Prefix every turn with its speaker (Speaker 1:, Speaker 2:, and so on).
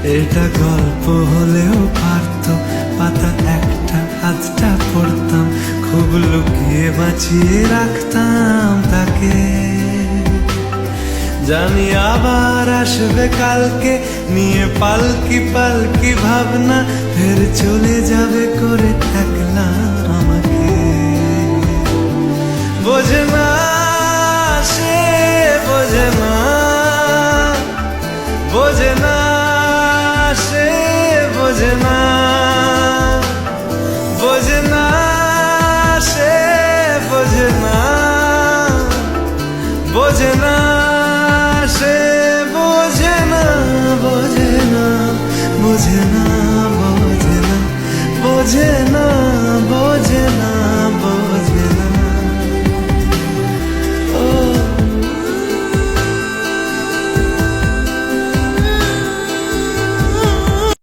Speaker 1: এটা গল্প হলেও পারতো, পাতা একটা আধটা পড়তাম, খুব লুকিয়ে বাঁচিয়ে রাখতাম তাকে। জানি আবার আসবে কালকে, নিয়ে পালকি পালকি ভাবনা, ফের চলে যাবে করে একলা আমাকে। বোঝে না সে, বোঝে না, বোঝে না সে, বোঝে না।